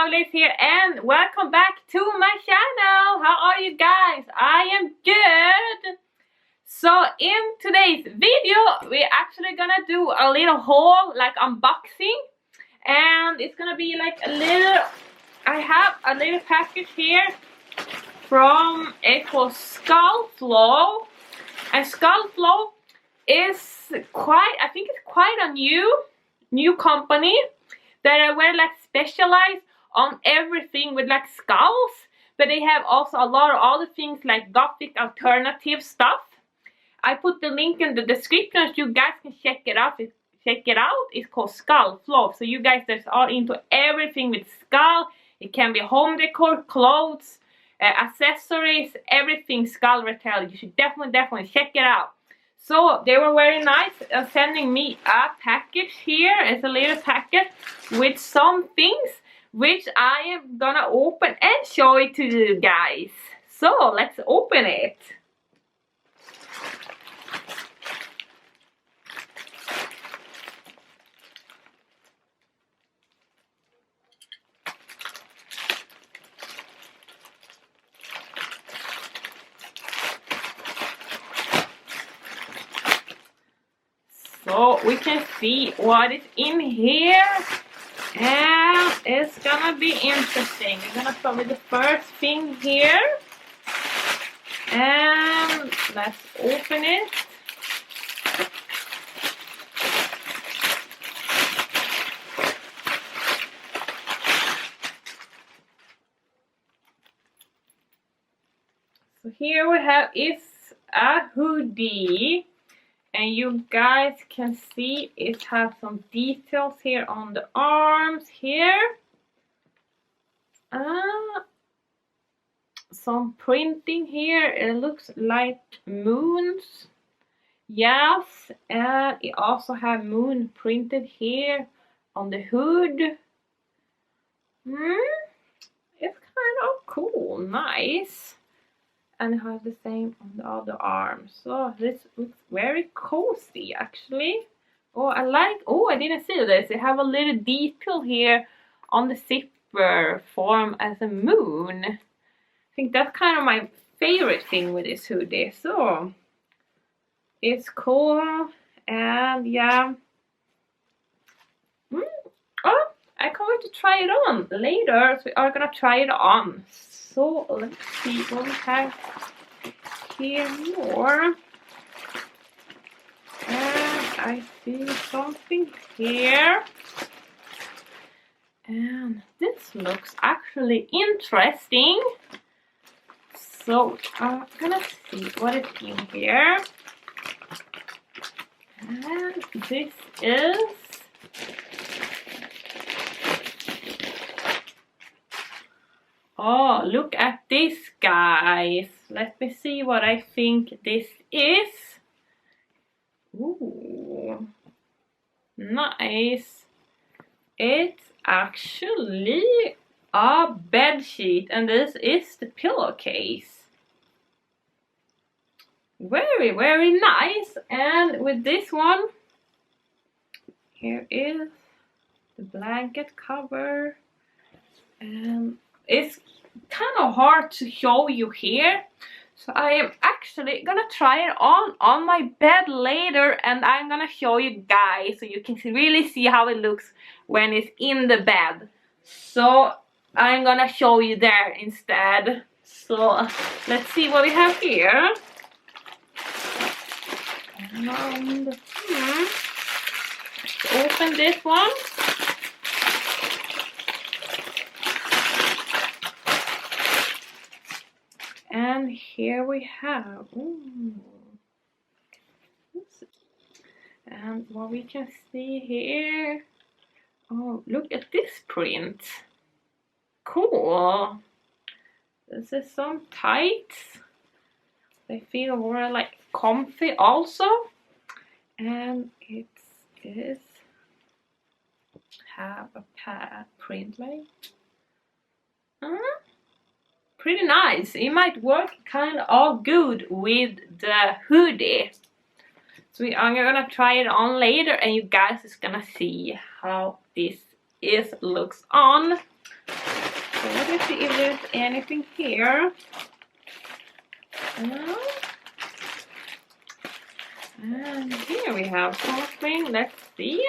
Lovelace here, and welcome back to my channel. How are you guys? I am good. So in today's video, we're actually gonna do a little haul, like unboxing, and it's gonna be like a little, I have a little package here from, it called Skullflow, and Skullflow is quite, I think it's quite a new company that are very like specialized on everything with like skulls, but they have also a lot of other things like gothic alternative stuff. I put the link in the description so you guys can check it out. It's called Skullflow. So you guys that are into everything with skull, it can be home decor, clothes, accessories, everything skull related. You should definitely check it out. So they were very nice sending me a package here. It's a little packet with some things which I am gonna open and show it to you guys. So let's open it. So we can see what is in here, and it's gonna be interesting. We're gonna start with the first thing here, and let's open it. So here we have is a hoodie. And you guys can see it has some details here on the arms here. Some printing here. It looks like moons. Yes, and it also have moon printed here on the hood. It's kind of cool, nice. And it has the same on the other arm. So this looks very cozy actually. Oh, I didn't see this. It have a little detail here on the zipper form as a moon. I think that's kind of my favorite thing with this hoodie. So it's cool, and yeah. Oh, I can't wait to try it on later. So we are gonna try it on. So let's see what we have here more. And I see something here. And this looks actually interesting. So I'm gonna see what is in here. And this is oh, look at this, guys. Let me see what I think this is. Ooh, nice. It's actually a bed sheet, and this is the pillowcase. Very nice. And with this one, here is the blanket cover, and it's kind of hard to show you here, so I am actually gonna try it on my bed later, and I'm gonna show you guys so you can really see how it looks when it's in the bed. So I'm gonna show you there instead. So let's see what we have here. And let's open this one. And here we have, and what we can see here, oh, look at this print. Cool. This is some tights. They feel more like comfy also. And it is have a pad print like. Pretty nice. It might work kind of all good with the hoodie. So I'm gonna try it on later, and you guys is gonna see how this looks on. So let's see if there's anything here. And here we have something. Let's see.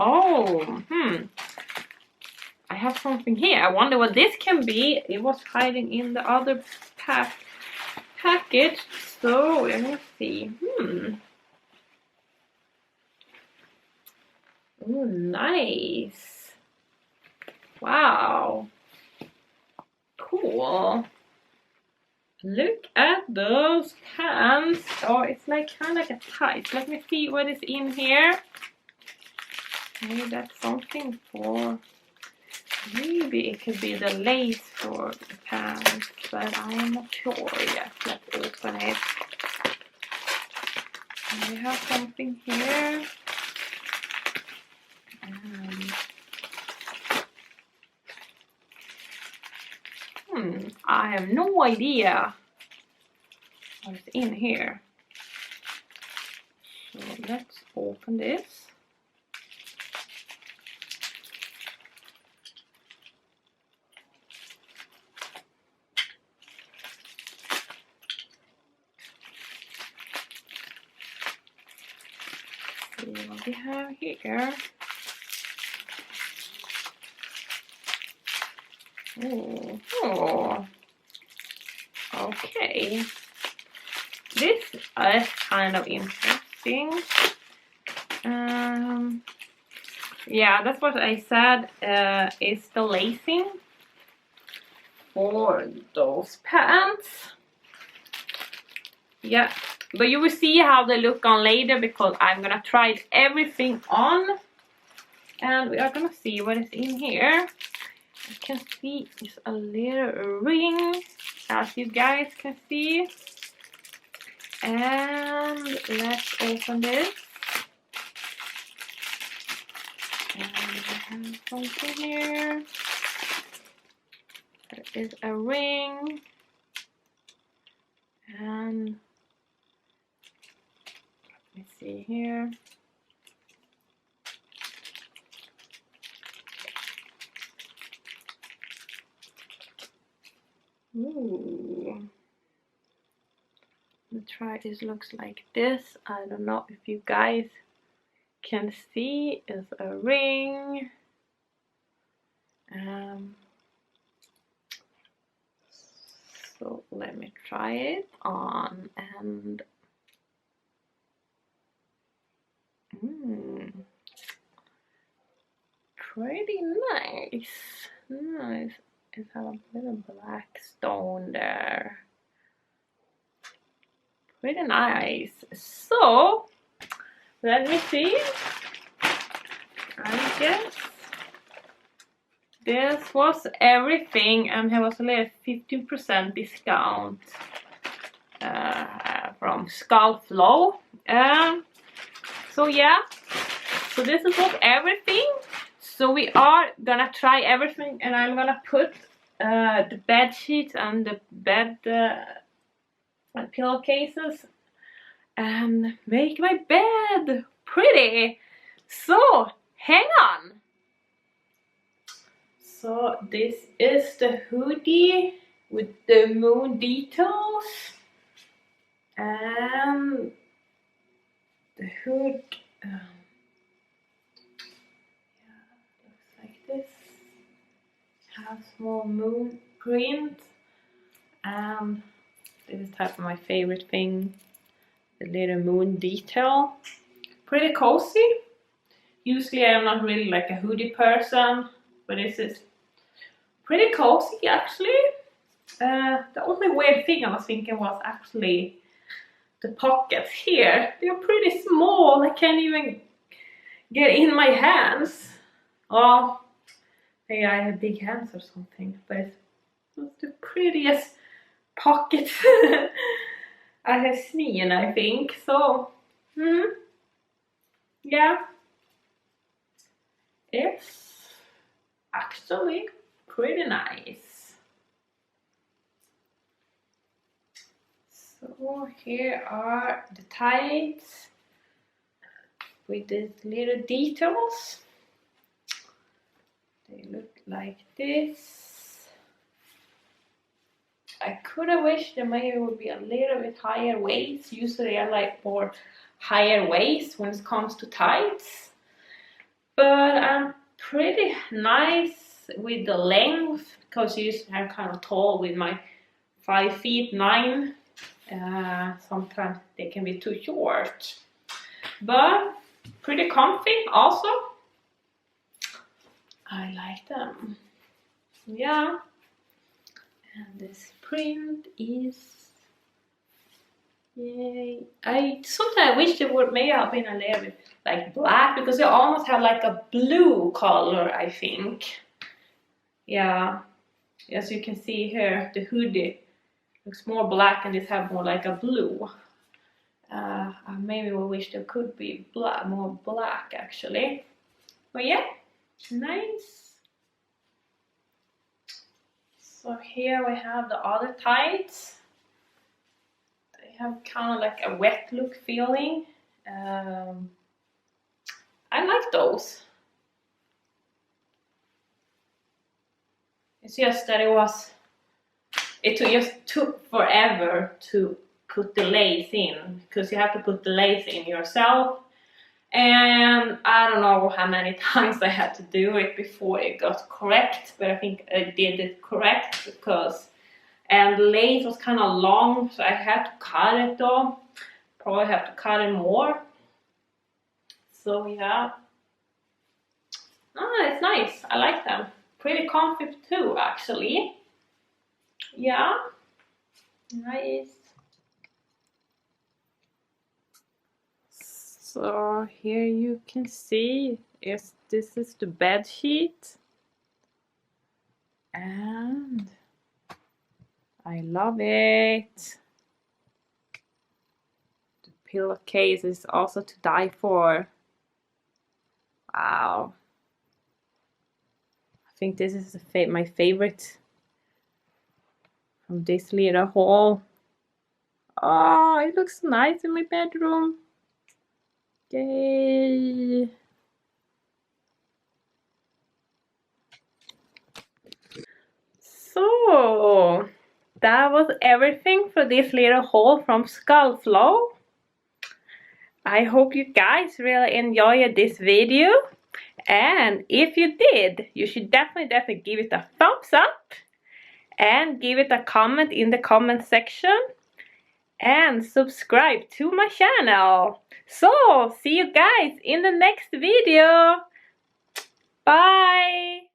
Oh, I have something here. I wonder what this can be. It was hiding in the other package. So let me see. Oh, nice. Wow. Cool. Look at those pants. Oh, it's like kind of like a tight. Let me see what is in here. Maybe that's something for... Maybe it could be the lace for the pants, but I'm not sure yet. Let's open it. And we have something here. I have no idea what's in here. So let's open this. See what we have here. Oh, okay. This is kind of interesting. Yeah, that's what I said. Is the lacing for those pants. Yeah, but you will see how they look on later because I'm gonna try everything on, and we are gonna see what is in here. You can see it's a little ring, as you guys can see. And let's open this. And we have something here. There is a ring. And let me see here. Ooh. Let's try. This looks like this. I don't know if you guys can see. It's a ring. So let me try it on, and pretty nice. Nice. It has a little black stone there. Pretty nice. So let me see. I guess this was everything, and there was a little 15% discount from Skullflow. So yeah, so this is what everything. So we are gonna try everything, and I'm gonna put the bed sheets and the bed pillowcases and make my bed pretty. So hang on. So this is the hoodie with the moon details, and the hood looks like this. Has small moon print, and this is type of my favorite thing, the little moon detail. Pretty cozy. Usually I'm not really like a hoodie person, but this is pretty cozy actually. The only weird thing I was thinking was actually the pockets here. They're pretty small. I can't even get in my hands. Oh, maybe I have big hands or something, but it's the prettiest pocket I have seen, I think. So, yeah, it's actually pretty nice. So here are the tights with these little details. They look like this. I could have wished there maybe would be a little bit higher waist. Usually I like more higher waist when it comes to tights. But I'm pretty nice with the length because usually I'm kind of tall with my 5'9". Sometimes they can be too short. But pretty comfy also. I like them. Yeah. And this print is, yay. I sometimes wish they would maybe have been a little bit like black, because they almost have like a blue color, I think. Yeah, as you can see here, the hoodie looks more black and this have more like a blue. I maybe wish there could be black, more black actually. But yeah, nice. So here we have the other tights. They have kind of like a wet look feeling. I like those. It's just that it just took forever to put the lace in, because you have to put the lace in yourself. And I don't know how many times I had to do it before it got correct, but I think I did it correct because, and the lace was kind of long, so I had to cut it though. Probably have to cut it more. So yeah. Ah, it's nice. I like them. Pretty comfy too, actually. Yeah. Nice. So here you can see this is the bed sheet, and I love it. The pillowcase is also to die for. Wow. I think this is my favorite from this little haul. Oh, it looks nice in my bedroom. Yay! So that was everything for this little haul from Skullflow. I hope you guys really enjoyed this video, and if you did, you should definitely give it a thumbs up and give it a comment in the comment section and subscribe to my channel. So see you guys in the next video. Bye!